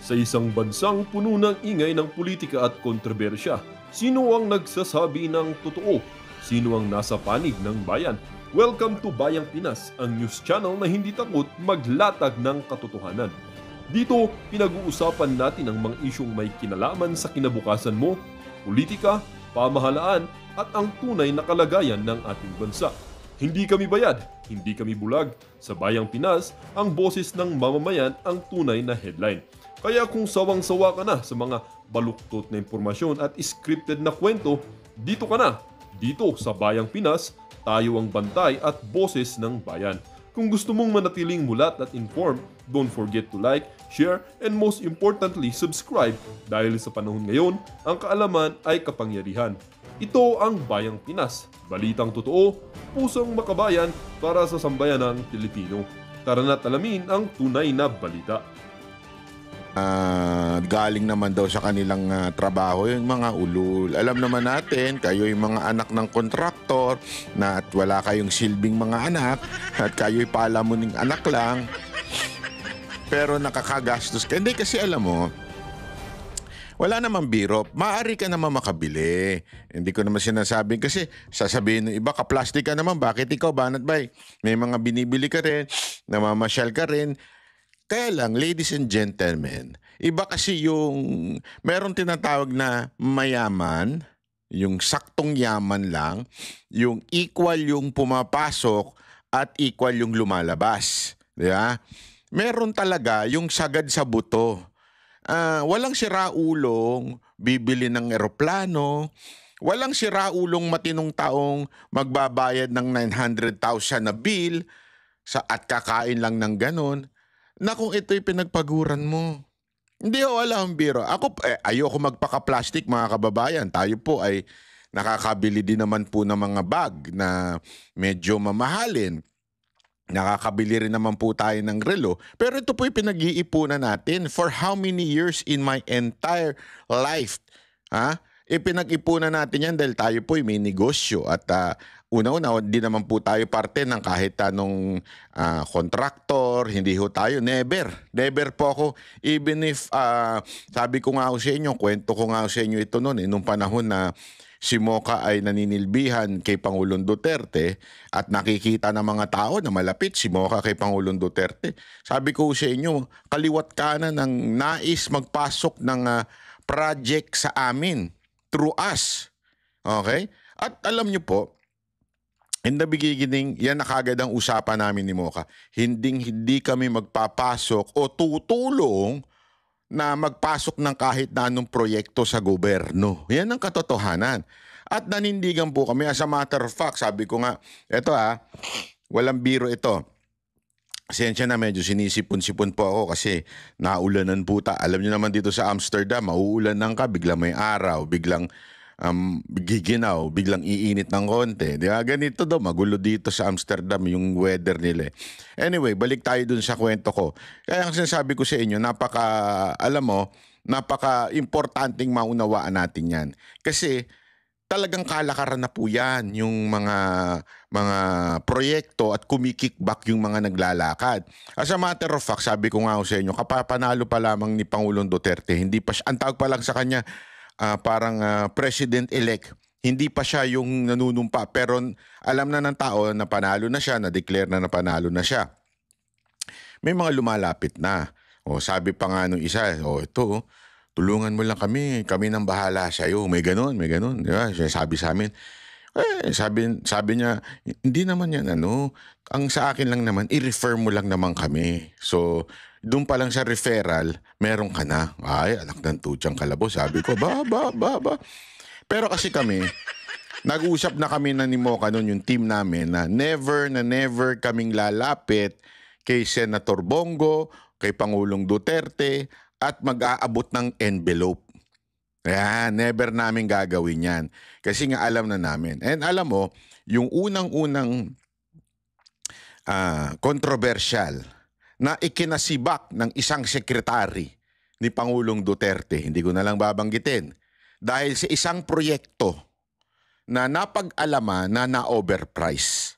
Sa isang bansang puno ng ingay ng politika at kontrobersya, sino ang nagsasabi ng totoo? Sino ang nasa panig ng bayan? Welcome to Bayang Pinas, ang news channel na hindi takot maglatag ng katotohanan. Dito, pinag-uusapan natin ang mga isyong may kinalaman sa kinabukasan mo, politika, pamahalaan, at ang tunay na kalagayan ng ating bansa. Hindi kami bayad, hindi kami bulag. Sa Bayang Pinas, ang boses ng mamamayan ang tunay na headline. Kaya kung sawang-sawa ka na sa mga baluktot na impormasyon at scripted na kwento, dito ka na. Dito sa Bayang Pinas, tayo ang bantay at boses ng bayan. Kung gusto mong manatiling mulat at informed, don't forget to like, share, and most importantly, subscribe dahil sa panahon ngayon, ang kaalaman ay kapangyarihan. Ito ang Bayang Pinas, balitang totoo, pusong makabayan para sa sambayanang Pilipino. Tara na't alamin ang tunay na balita. Galing naman daw sa kanilang trabaho yung mga ulul. Alam naman natin, kayo yung mga anak ng kontraktor na at wala kayong silbing mga anak at kayo'y palamuning anak lang. Pero nakakagastos ka. Hindi kasi alam mo, wala namang biro. Maaari ka naman makabili. Hindi ko naman sinasabing kasi sasabihin ng iba, ka-plastic ka naman. Bakit ikaw, Banat Bay? May mga binibili ka rin, namamasyal ka rin. Kaya lang, ladies and gentlemen, iba kasi yung meron tinatawag na mayaman, yung saktong yaman lang, yung equal yung pumapasok at equal yung lumalabas. Diba? Meron talaga yung sagad sa buto. Walang siraulong bibili ng eroplano, walang siraulong matinong taong magbabayad ng 900,000 na bill at kakain lang ng ganon. Na kung ito'y pinagpaguran mo. Hindi ko alam, biro. Ako, ayoko magpaka-plastic, mga kababayan. Tayo po ay nakakabili din naman po ng mga bag na medyo mamahalin. Nakakabili rin naman po tayo ng relo. Pero ito po'y pinag-iipunan natin for how many years in my entire life. Pinag-ipunan natin yan dahil tayo po'y may negosyo at una-una, di naman po tayo parte ng kahit anong kontraktor, hindi ho tayo, never po ako, even if, sabi ko nga ho sa inyo, kwento ko nga ho sa inyo ito noon, nung panahon na si Mocha ay naninilbihan kay Pangulong Duterte at nakikita ng mga tao na malapit si Mocha kay Pangulong Duterte. Sabi ko sa inyo, kaliwat kanan ng nais magpasok ng project sa amin through us. Okay? At alam nyo po, in the beginning, yan na kagad ang usapan namin ni Mocha. Hindi kami magpapasok o tutulong na magpasok ng kahit na anong proyekto sa gobyerno. Yan ang katotohanan. At nanindigan po kami. As a matter of fact, sabi ko nga, eto walang biro ito. Pasensya na, medyo sinisipon-sipon po ako kasi naulanan po Alam niyo naman dito sa Amsterdam, mauulanan ka, biglang may araw, biglang giginaw, biglang iinit ng konti. Di ba? Ganito daw, magulo dito sa Amsterdam yung weather nila. Anyway, balik tayo dun sa kwento ko. Kaya ang sinasabi ko sa inyo, napaka-importanting maunawaan natin yan. Kasi talagang kalakaran na po yan yung mga proyekto at kumikickback yung mga naglalakad. As a matter of fact, sabi ko nga sa inyo, kapapanalo pa lamang ni Pangulong Duterte, hindi pa ang tawag pa lang sa kanya, parang president-elect. Hindi pa siya yung nanunumpa pero alam na ng tao na panalo na siya, na-declare na panalo na siya. May mga lumalapit na. Sabi pa nga nung isa, ito, tulungan mo lang kami nang bahala sa'yo. May ganun. Di ba? Sabi sa amin, sabi niya, hindi naman yan ang sa akin lang naman, i-refer mo lang naman kami. So, doon pa lang sa referral, meron ka na. Ay, anak ng tutsang kalabo. Sabi ko, ba. Pero kasi kami, nag-usap na kami na ni Mocha noon, yung team namin, na never kaming lalapit kay Senator Bongo, kay Pangulong Duterte, at mag-aabot ng envelope. Yan, never namin gagawin yan. Kasi nga alam na namin. And alam mo, yung unang-unang controversial na ikinasibak ng isang sekretary ni Pangulong Duterte, hindi ko na lang babanggitin, dahil sa isang proyekto na napag-alaman na na-overprice.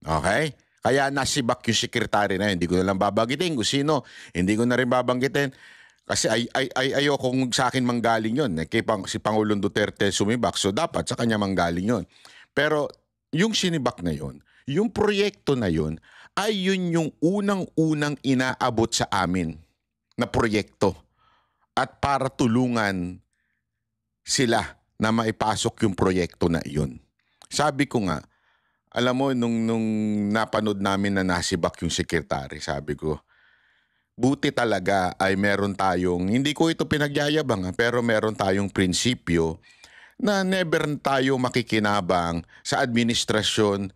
Okay? Kaya nasibak yung sekretary na yun. Hindi ko na lang babanggitin kung sino, hindi ko na rin babanggitin. Kasi ayokong sa akin manggaling yun. Si Pangulong Duterte sumibak, so dapat sa kanya manggaling yun. Pero yung sinibak na yun, yung proyekto na yun, ay yun yung unang-unang inaabot sa amin na proyekto. At para tulungan sila na maipasok yung proyekto na yun. Sabi ko nga, alam mo, nung napanood namin na nasibak yung sekretary, sabi ko, buti talaga ay meron tayong, hindi ko ito pinagyayabang, pero meron tayong prinsipyo na never tayo makikinabang sa administrasyon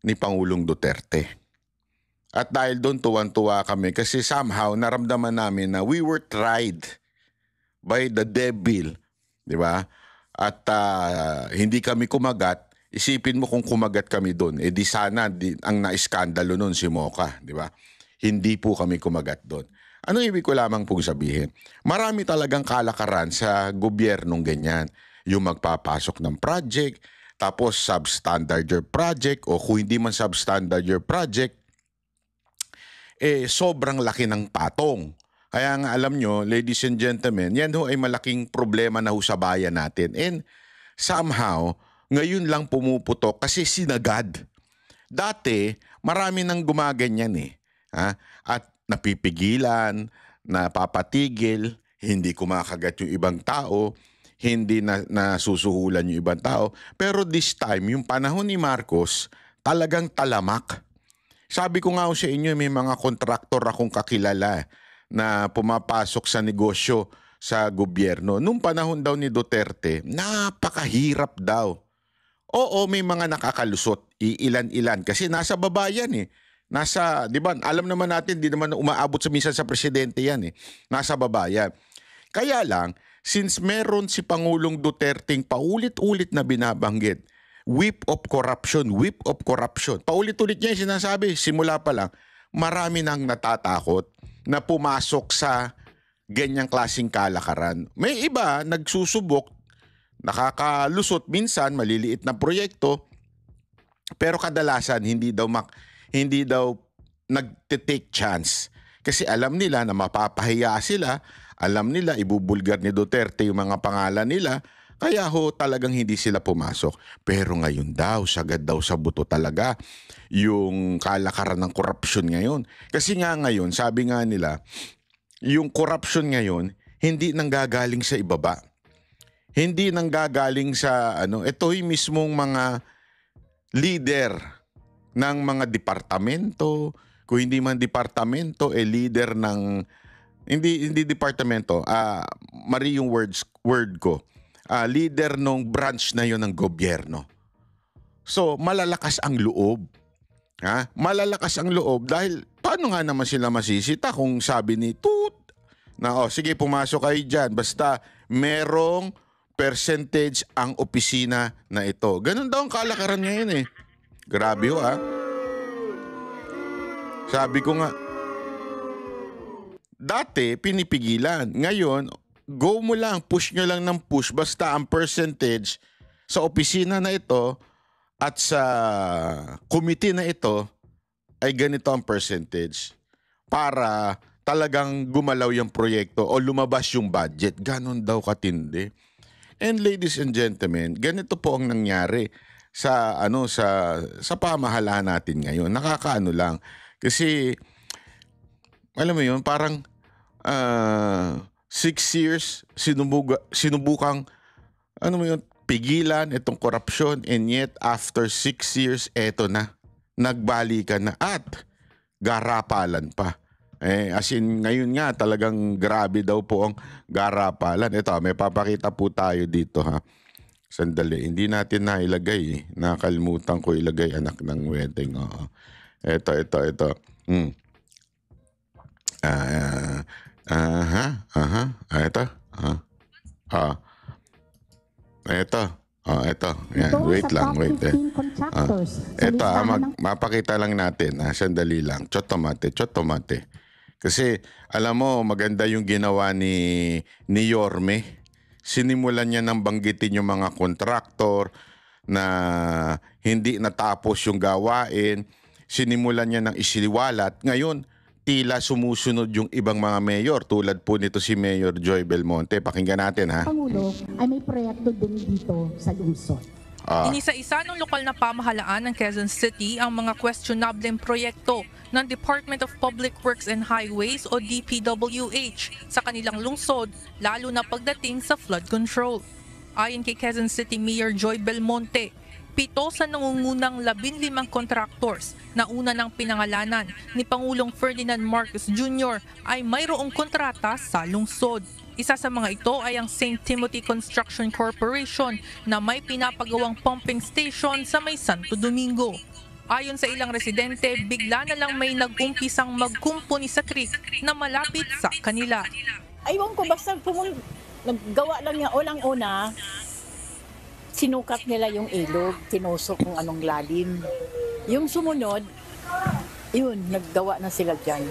ni Pangulong Duterte. At dahil doon tuwan-tuwa kami kasi somehow naramdaman namin na we were tried by the devil, di ba? At hindi kami kumagat. Isipin mo kung kumagat kami doon, di sana ang naiskandalo noon si Mocha, di ba? Hindi po kami kumagat doon. Ano ibig ko lamang pong sabihin? Marami talagang kalakaran sa gobyernong ganyan. Yung magpapasok ng project, tapos substandard your project, o kung hindi man substandard your project, sobrang laki ng patong. Kaya nga alam nyo, ladies and gentlemen, yan ho ay malaking problema na ho sa bayan natin. And somehow, ngayon lang pumuputok kasi sinagad. Dati, marami nang gumaganyan eh. At napipigilan, napapatigil, hindi kumakagat yung ibang tao, hindi nasusuhulan yung ibang tao. Pero this time, yung panahon ni Marcos, talagang talamak. Sabi ko nga sa inyo, may mga kontraktor akong kakilala na pumapasok sa negosyo sa gobyerno. Nung panahon daw ni Duterte, napakahirap daw. Oo, may mga nakakalusot, iilan-ilan, kasi nasa baba yan eh. Nasa, di ba, alam naman natin, di naman umaabot minsan sa presidente yan eh. Nasa baba yan. Kaya lang, since meron si Pangulong Duterteng paulit-ulit na binabanggit, whip of corruption. Paulit-ulit niya yung sinasabi, simula pa lang, marami nang natatakot na pumasok sa ganyang klaseng kalakaran. May iba, nagsusubok, nakakalusot minsan, maliliit na proyekto, pero kadalasan hindi daw nagte-take chance. Kasi alam nila na mapapahiya sila, alam nila ibubulgar ni Duterte yung mga pangalan nila, kaya ho talagang hindi sila pumasok. Pero ngayon daw, sagad daw sa buto talaga yung kalakaran ng korupsyon ngayon. Kasi nga ngayon, sabi nga nila, yung korupsyon ngayon, hindi nanggagaling sa ibaba. Hindi nanggagaling sa ito yung mismong mga leader ng mga departamento, kung hindi man departamento, leader ng, hindi departamento, mali yung word ko, leader ng branch na yon ng gobyerno. So, malalakas ang loob. Malalakas ang loob dahil paano nga naman sila masisita kung sabi ni Tut na, sige, pumasok kayo dyan, basta merong percentage ang opisina na ito. Ganun daw ang kalakaran ngayon eh. Grabe ho Sabi ko nga, dati pinipigilan. Ngayon, go mo lang, push nyo lang ng push. Basta ang percentage sa opisina na ito at sa committee na ito ay ganito ang percentage para talagang gumalaw yung proyekto o lumabas yung budget. Ganon daw katindi. And ladies and gentlemen, ganito po ang nangyari sa sa pamahalaan natin ngayon. Nakakaano lang kasi alam mo yun, parang 6 years sinubukang pigilan itong korupsyon, and yet after 6 years eto na, nagbalikan na at garapalan pa. As in ngayon nga talagang grabe daw po ang garapalan. Ito, may papakita po tayo dito Sandali, hindi natin nailagay. Nakalimutan ko ilagay, anak ng wedding. Ito. Ito. Ito. Yan. Wait lang. Ito, mapakita lang natin. Sandali lang. Chotomate. Kasi, alam mo, maganda yung ginawa ni Yorme. Sinimulan niya nang banggitin yung mga kontraktor na hindi natapos yung gawain. Sinimulan niya nang isiliwalat. Ngayon, tila sumusunod yung ibang mga mayor tulad po nito si Mayor Joy Belmonte. Pakinggan natin ha. Pangulo ay may proyekto din dito sa lungsod. Inisa-isa ng lokal na pamahalaan ng Quezon City ang mga questionableng proyekto ng Department of Public Works and Highways o DPWH sa kanilang lungsod, lalo na pagdating sa flood control. Ayon kay Quezon City Mayor Joy Belmonte, 7 sa nangungunang 15 contractors na una ng pinangalanan ni Pangulong Ferdinand Marcos Jr. ay mayroong kontrata sa lungsod. Isa sa mga ito ay ang St. Timothy Construction Corporation na may pinapagawang pumping station sa may Santo Domingo. Ayon sa ilang residente, bigla na lang may nag-umpisang magkumpuni sa creek na malapit sa kanila. Aywan ko, basta naggawa lang niya unang-una, sinukat nila yung ilog, tinusok kung anong lalim. Yung sumunod, yun, naggawa na sila dyan.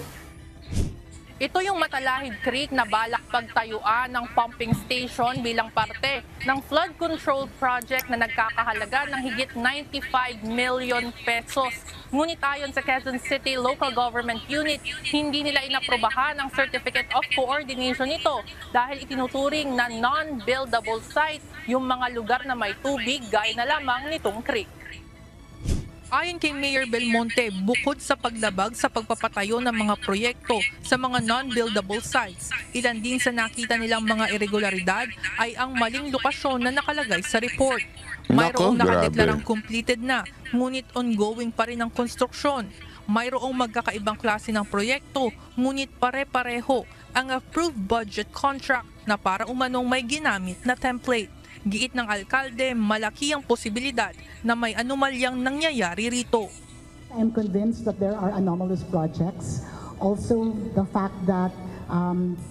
Ito yung Matalahid Creek na balak pagtayuan ng pumping station bilang parte ng flood control project na nagkakahalaga ng higit 95 million pesos. Ngunit ayon sa Quezon City Local Government Unit, hindi nila inaprobahan ang Certificate of Coordination nito dahil itinuturing na non-buildable site yung mga lugar na may tubig gaya na lamang nitong creek. Ayon kay Mayor Belmonte, bukod sa paglabag sa pagpapatayo ng mga proyekto sa mga non-buildable sites, ilan din sa nakita nilang mga irregularidad ay ang maling lokasyon na nakalagay sa report. Mayroong nakadeklarang completed na, ngunit ongoing pa rin ang konstruksyon. Mayroong magkakaibang klase ng proyekto, ngunit pare-pareho ang approved budget contract na para umanong may ginamit na template. Giit ng alkalde, malaki ang posibilidad na may anomalyang nangyayari rito. I am convinced that there are anomalous projects. Also, the fact that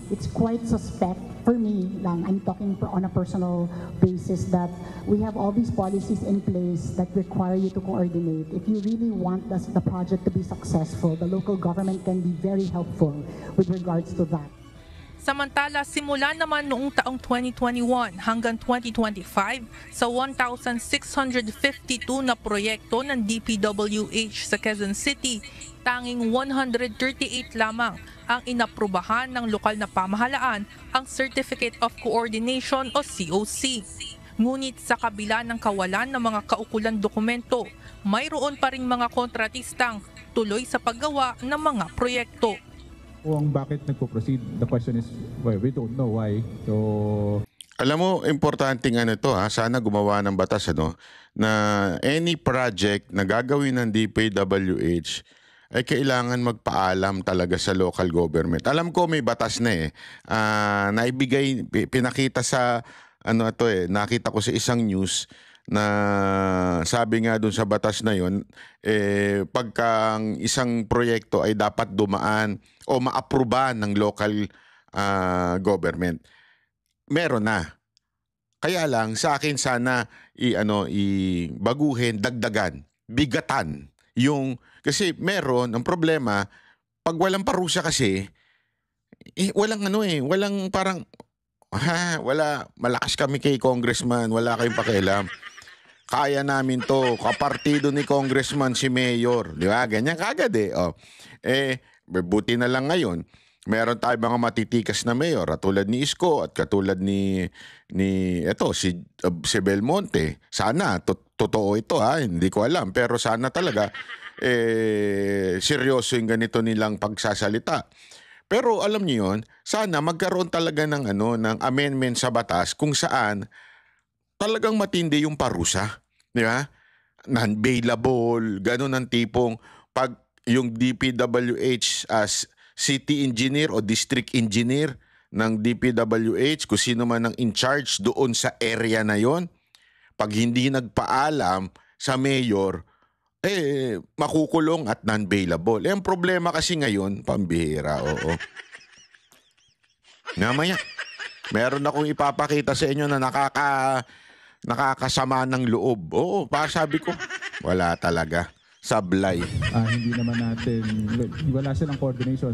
it's quite suspect for me lang, I'm talking on a personal basis, that we have all these policies in place that require you to coordinate. If you really want the project to be successful, the local government can be very helpful with regards to that. Samantala, simula naman noong taong 2021 hanggang 2025 sa 1,652 na proyekto ng DPWH sa Quezon City, tanging 138 lamang ang inaprubahan ng lokal na pamahalaan ang Certificate of Coordination o COC. Ngunit sa kabila ng kawalan ng mga kaukulang dokumento, mayroon pa ring mga kontratistang tuloy sa paggawa ng mga proyekto. Kung bakit nagpo-proceed, the question is, well, we don't know why. So, alam mo, importanteng ano to ha, sana gumawa ng batas na any project na gagawin ng DPWH ay kailangan magpaalam talaga sa local government. Alam ko may batas na naibigay, pinakita sa nakita ko sa isang news na sabi nga dun sa batas na yon, pagka isang proyekto ay dapat dumaan o maaprobahan ng local government. Meron na. Kaya lang sa akin sana baguhin, dagdagan, bigatan yung kasi meron ang problema pag walang parusa kasi walang walang parang wala, malakas kami kay congressman, wala kayong pakialam. Kaya namin to, kapartido ni congressman si mayor, di ba? Ganyan kagad buti na lang ngayon, meron tayong mga matitikas na mayor, katulad ni Isko at katulad ni si Belmonte. Sana totoo ito hindi ko alam, pero sana talaga seryoso yung ganito nilang pagsasalita. Pero alam niyo yon, sana magkaroon talaga ng ng amendment sa batas kung saan talagang matindi yung parusa, di ba? Non-bailable, ganun ang tipong pag yung DPWH as city engineer o district engineer ng DPWH, kung sino man ang in charge doon sa area na yon, pag hindi nagpaalam sa mayor, makukulong at non-bailable. Ang problema kasi ngayon, pambihira, oo. Namaya, meron akong ipapakita sa inyo na nakakasama ng loob. Oo, sabi ko, wala talaga. Sablay. hindi naman natin, wala silang coordination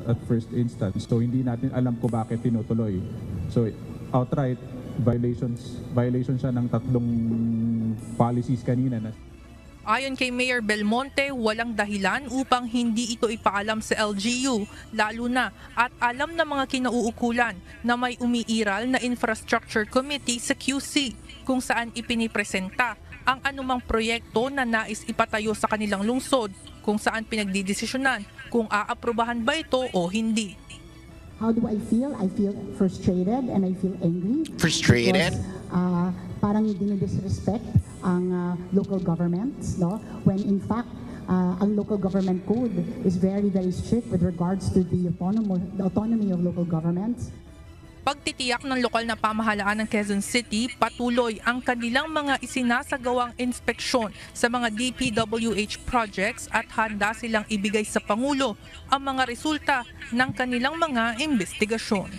at first instance. So hindi natin alam kung bakit tinutuloy. So outright violation siya ng 3 policies kanina. Ayon kay Mayor Belmonte, walang dahilan upang hindi ito ipaalam sa LGU, lalo na at alam ng mga kinauukulan na may umiiral na Infrastructure Committee sa QC kung saan ipinipresenta ang anumang proyekto na nais ipatayo sa kanilang lungsod, kung saan pinagdidesisyonan kung aaprubahan ba ito o hindi. How do I feel? I feel frustrated and I feel angry. Frustrated? Because, parang dinidisrespect ang local governments, no? When in fact, ang local government code is very, very strict with regards to the autonomy of local governments. Pagtitiyak ng lokal na pamahalaan ng Quezon City, patuloy ang kanilang mga isinasagawang inspeksyon sa mga DPWH projects at handa silang ibigay sa Pangulo ang mga resulta ng kanilang mga investigasyon.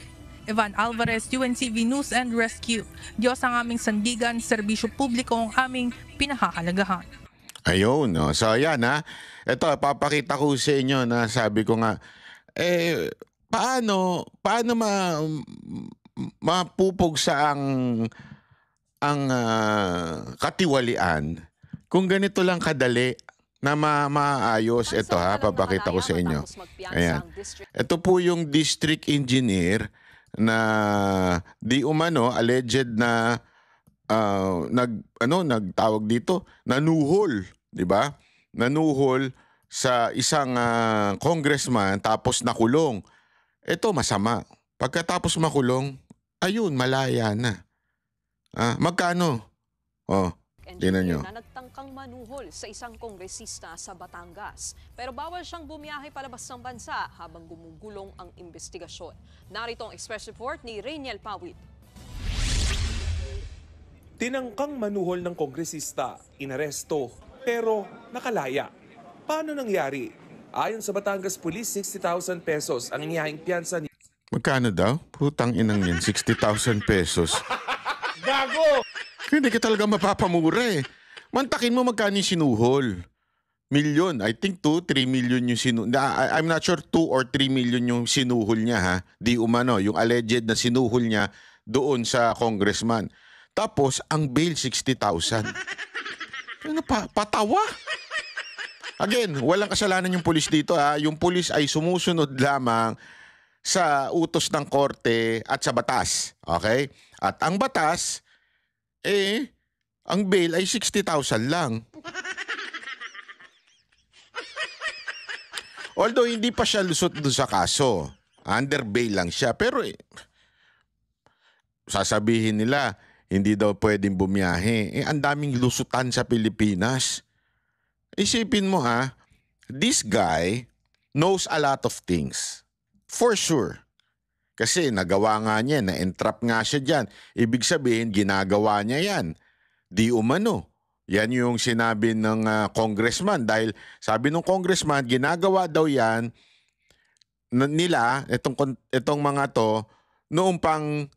Evan Alvarez, UNCV News and Rescue. Diyos ang aming sandigan, serbisyo publiko ang aming pinahahalagahan. Ayun, no? So yan ha. Ito, papakita ko sa inyo na sabi ko nga, paano mapupog sa ang katiwalian kung ganito lang kadali na maayos. Ito ha, papakita ko sa inyo. Ayan. Ito po yung district engineer na di umano alleged na nagtawag dito, nanuhol, di ba? Nanuhol sa isang congressman tapos nakulong. Ito masama. Pagkatapos makulong, ayun, malaya na. Magkano? Tingnan nyo. Na nagtangkang manuhol sa isang kongresista sa Batangas. Pero bawal siyang bumiyahe palabas ng bansa habang gumugulong ang investigasyon. Narito ang express report ni Rainiel Pawid. Tinangkang manuhol ng kongresista, inaresto, pero nakalaya. Paano nangyari? Ayon sa Batangas Police, 60,000 pesos ang inihahing piyansa ni... Magkano daw? Putang inang yan, 60,000 pesos. Gago! Hindi ka talaga mapapamura eh. Mantakin mo magkano yung sinuhol. Million. I think 2-3 million yung sinuhol. I'm not sure 2 or 3 million yung sinuhol niya ha. Di umano, yung alleged na sinuhol niya doon sa congressman. Tapos, ang bail 60,000. Patawa? Again, walang kasalanan yung pulis dito ha. Yung pulis ay sumusunod lamang sa utos ng korte at sa batas. Okay? At ang batas, ang bail ay 60,000 lang. Although hindi pa siya lusot doon sa kaso. Under bail lang siya. Pero sasabihin nila, hindi daw pwedeng bumiyahe. Ang daming lusutan sa Pilipinas. Isipin mo this guy knows a lot of things. For sure. Kasi nagawa nga niya, na-entrap nga siya dyan. Ibig sabihin, ginagawa niya yan. Di umano. Yan yung sinabi ng congressman. Dahil sabi ng congressman, ginagawa daw yan nila, itong mga to, noong pang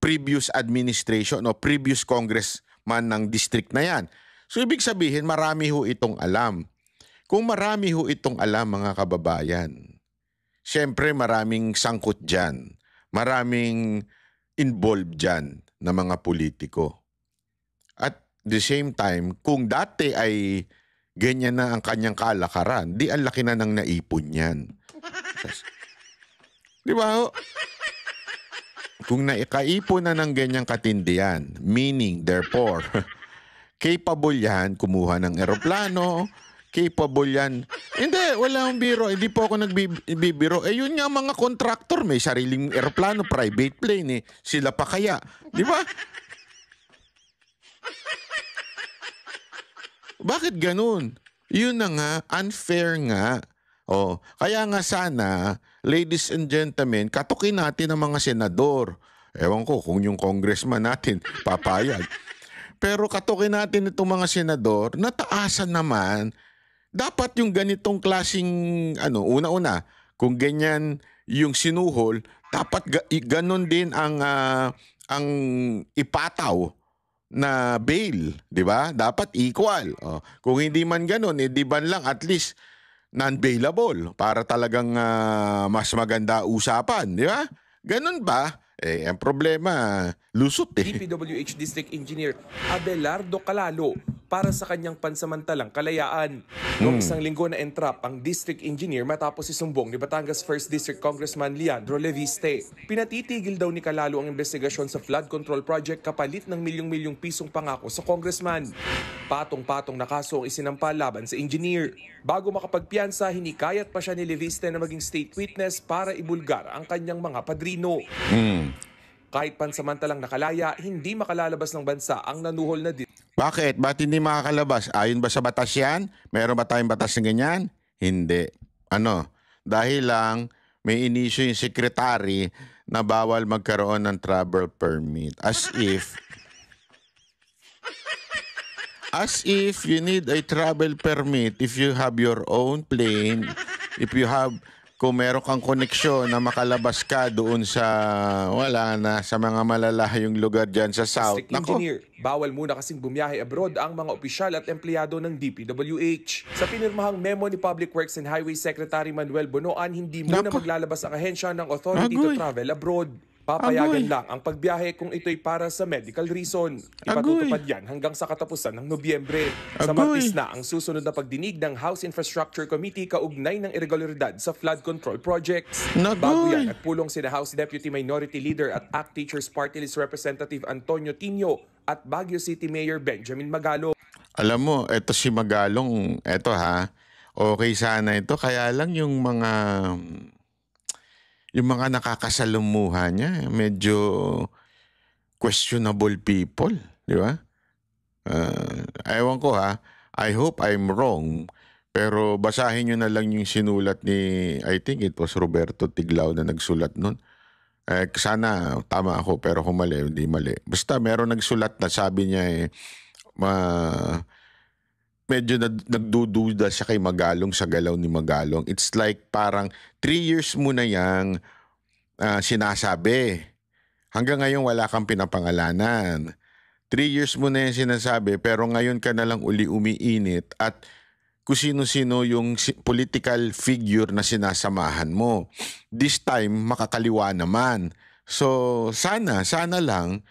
previous administration o previous congressman ng district na yan. So ibig sabihin, marami ho itong alam. Kung marami ho itong alam, mga kababayan, syempre maraming sangkot dyan. Maraming involved dyan na mga politiko. At the same time, kung dati ay ganyan na ang kanyang kalakaran, di ang laki na ng naipon yan. Di ba? Kung naikaipon na ng ganyang katindihan, meaning, therefore, capable yan kumuha ng eroplano, capable yan. Hindi, wala akong biro. Hindi po ako nagbibiro. Yun nga mga contractor, may sariling eroplano, private plane Sila pa kaya. Di ba? Bakit ganun? Yun na nga, unfair nga. Kaya nga sana, ladies and gentlemen, katukin natin ang mga senador. Ewan ko kung yung congressman natin papayag. Pero katukin natin itong mga senador, nataasan naman. Dapat yung ganitong klaseng, una-una, kung ganyan yung sinuhol, dapat ganon din ang ipataw na bail, di ba? Dapat equal. Kung hindi man ganon, di ba lang at least non-bailable para talagang mas maganda usapan, di ba? Ganon ba? Ang problema, lusot DPWH District Engineer Abelardo Calalo para sa kanyang pansamantalang kalayaan. Noong isang linggo na entrap ang district engineer matapos isumbong ni Batangas 1st District Congressman Leandro Leviste. Pinatitigil daw ni Calalo ang investigasyon sa flood control project kapalit ng milyong-milyong pisong pangako sa congressman. Patong-patong na kaso ang isinampa laban sa engineer. Bago makapagpiyansa, hinikayat pa siya ni Leviste na maging state witness para ibulgar ang kanyang mga padrino. Kahit pansamantalang nakalaya, hindi makalalabas ng bansa ang nanuhol na Bakit? Ba't hindi makakalabas? Ayon ba sa batas yan? Meron ba tayong batas na ganyan? Hindi. Ano? Dahil lang may inisyu yung secretary na bawal magkaroon ng travel permit. As if you need a travel permit, if you have your own plane, if you have, kung meron kang koneksyon na makalabas ka doon sa, wala na, sa mga malalayong lugar dyan sa South. District Engineer, bawal muna kasing bumiyahe abroad ang mga opisyal at empleyado ng DPWH. Sa pinirmahang memo ni Public Works and Highway Secretary Manuel Bonoan, hindi muna maglalabas ang ahensya ng authority to travel abroad. Papayagan lang ang pagbiyahe kung ito'y para sa medical reason. Ipatutupad yan hanggang sa katapusan ng Nobyembre. Sa Martes na ang susunod na pagdinig ng House Infrastructure Committee kaugnay ng irregularidad sa flood control projects. Bago yan, nagpulong sina House Deputy Minority Leader at ACT Teachers Party List Representative Antonio Tinio at Baguio City Mayor Benjamin Magalong. Alam mo, eto si Magalong, eto okay sana ito. Kaya lang yung mga nakakasalumuha niya, medyo questionable people, di ba? Ewan ko I hope I'm wrong, pero basahin nyo na lang yung sinulat ni, I think it was Roberto Tiglao na nagsulat nun. Sana tama ako, pero kung mali, hindi mali. Basta meron nagsulat na sabi niya medyo nagdududa siya kay Magalong sa galaw ni Magalong. It's like parang 3 years mo na yang sinasabi. Hanggang ngayon wala kang pinapangalanan. 3 years mo na yung sinasabi pero ngayon ka na lang uli umiinit at kung sino-sino yung political figure na sinasamahan mo. This time, makakaliwa naman. So, sana lang,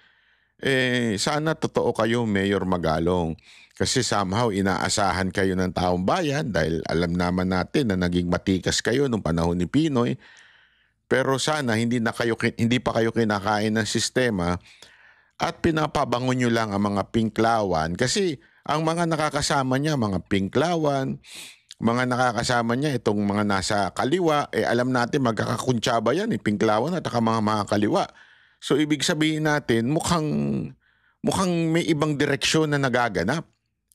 sana totoo kayo, Mayor Magalong. Kasi somehow inaasahan kayo ng taong bayan dahil alam naman natin na naging matikas kayo nung panahon ni Pinoy. Pero sana hindi pa kayo kinakain ng sistema at pinapabangon nyo lang ang mga pinklawan. Kasi ang mga nakakasama niya, mga pinklawan, mga nakakasama niya, itong mga nasa kaliwa, alam natin magkakakuntsaba yan, pinklawan at mga kaliwa. So ibig sabihin natin, mukhang may ibang direksyon na nagaganap.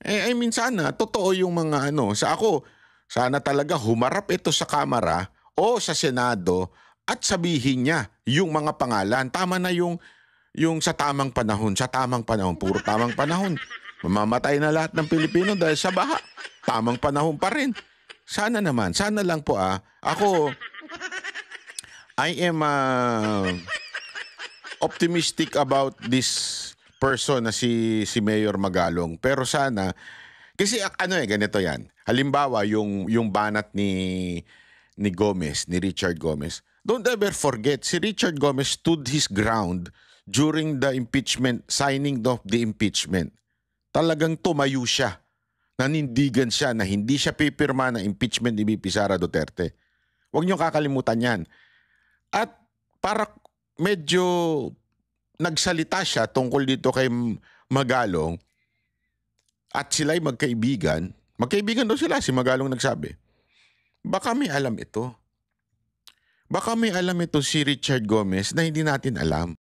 I mean, sana, totoo yung mga sa ako, sana talaga humarap ito sa Kamara o sa Senado at sabihin niya yung mga pangalan. Tama na yung sa tamang panahon, puro tamang panahon. Mamamatay na lahat ng Pilipino dahil sa baha. Tamang panahon pa rin. Sana lang po ako, I am optimistic about this person na si Mayor Magalong. Pero sana, kasi ganito yan. Halimbawa, yung banat ni Gomez, ni Richard Gomez. Don't ever forget, si Richard Gomez stood his ground during the impeachment, signing of the impeachment. Talagang tumayo siya. Nanindigan siya na hindi siya pipirma na impeachment ni VP Sara Duterte. Huwag niyong kakalimutan yan. At para medyo nagsalita siya tungkol dito kay Magalong at sila'y magkaibigan daw sila, si Magalong nagsabi. Baka may alam ito si Richard Gomez na hindi natin alam.